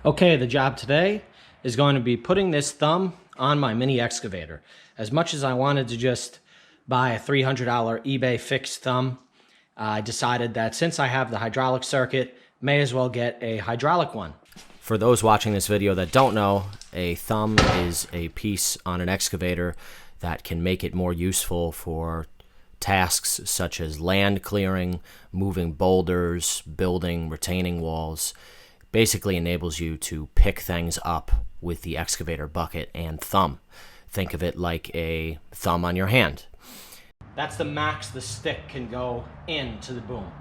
Okay, the job today is going to be putting this thumb on my mini excavator. As much as I wanted to just buy a $300 eBay fixed thumb, I decided that since I have the hydraulic circuit, may as well get a hydraulic one. For those watching this video that don't know, a thumb is a piece on an excavator that can make it more useful for tasks such as land clearing, moving boulders, building retaining walls. Basically enables you to pick things up with the excavator bucket and thumb. Think of it like a thumb on your hand. That's the max the stick can go into the boom.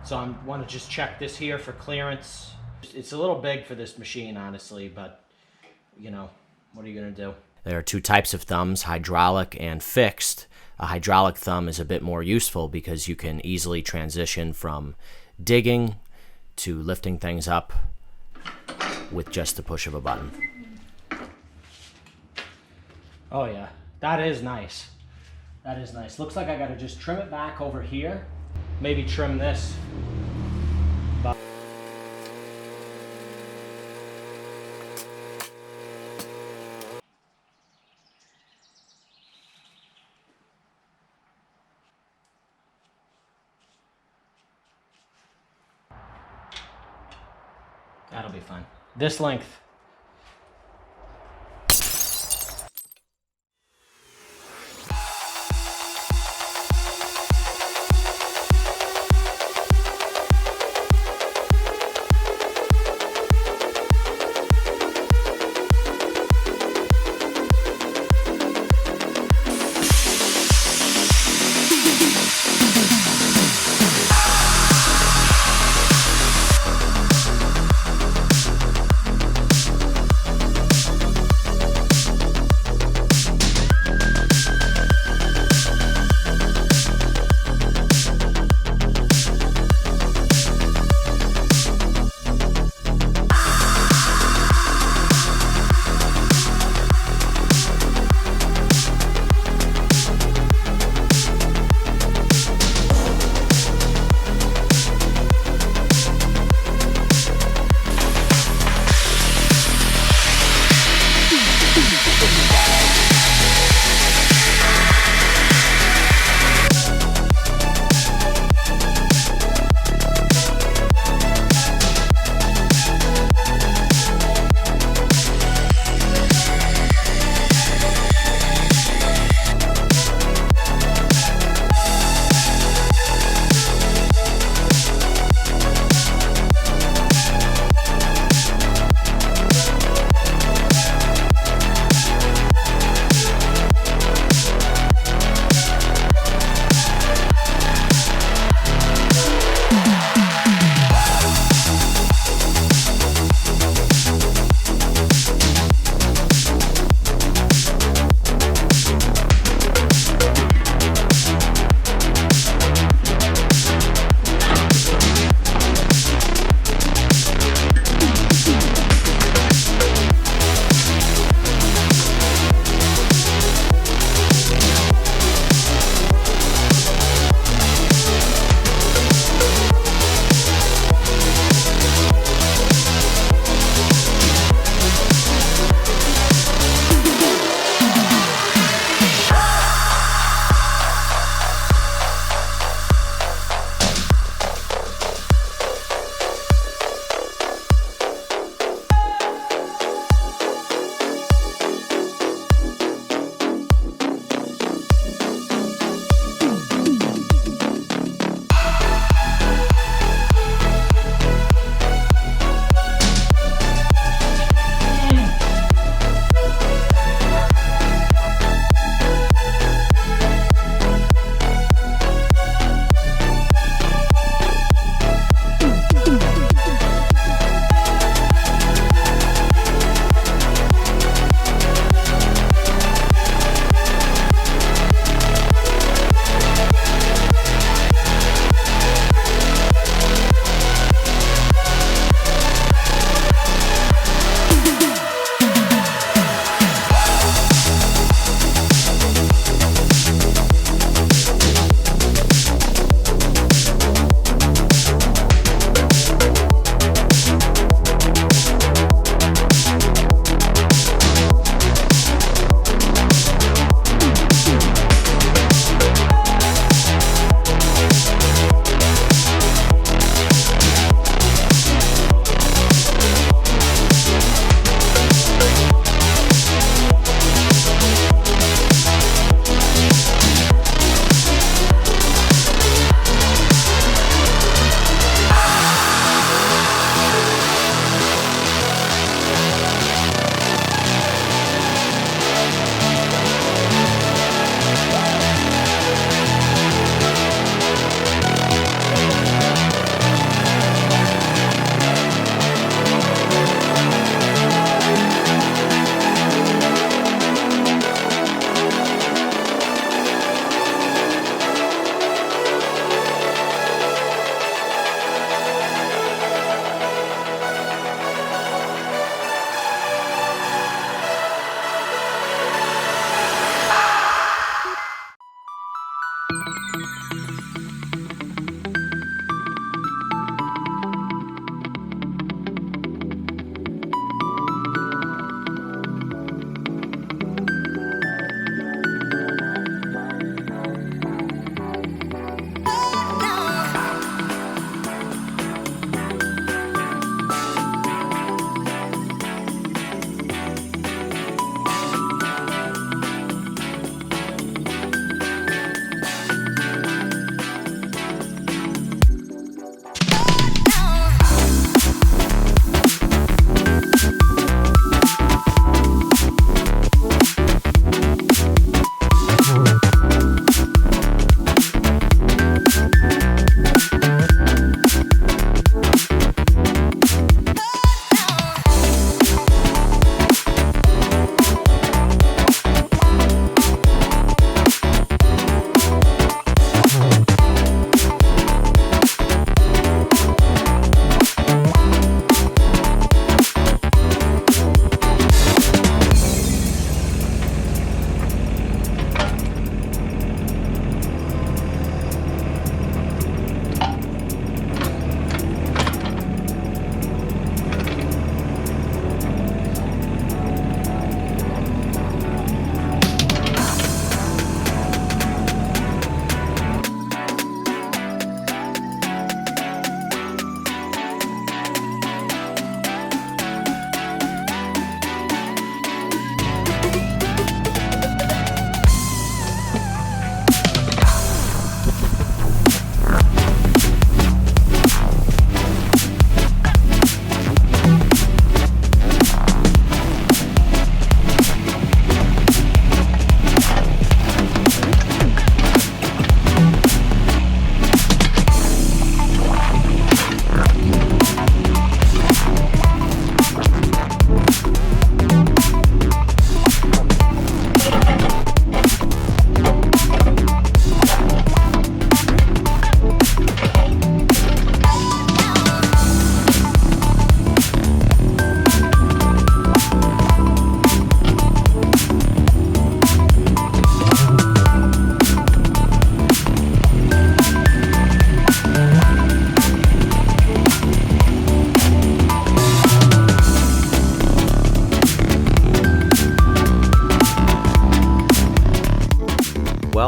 So I want to just check this here for clearance. It's a little big for this machine, honestly, but you know, what are you going to do? There are two types of thumbs, hydraulic and fixed. A hydraulic thumb is a bit more useful because you can easily transition from digging to lifting things up with just the push of a button. Oh yeah, that is nice. That is nice. Looks like I gotta just trim it back over here. Maybe trim this. That'll be fine. This length.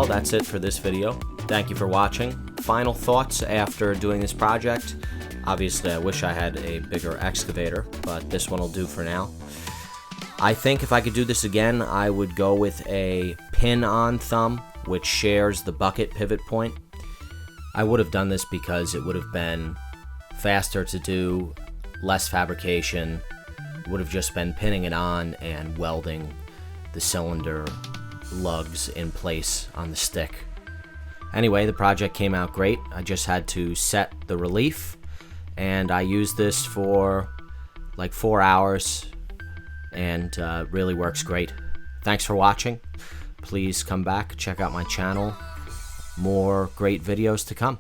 well, that's it for this video. Thank you for watching. Final thoughts after doing this project. Obviously, I wish I had a bigger excavator, but this one will do for now. I think if I could do this again, I would go with a pin-on thumb, which shares the bucket pivot point. I would have done this because it would have been faster to do, less fabrication. It would have just been pinning it on and welding the cylinder lugs in place on the stick. Anyway, the project came out great. I just had to set the relief, and I used this for like 4 hours, and really works great. Thanks for watching. Please come back, check out my channel. More great videos to come.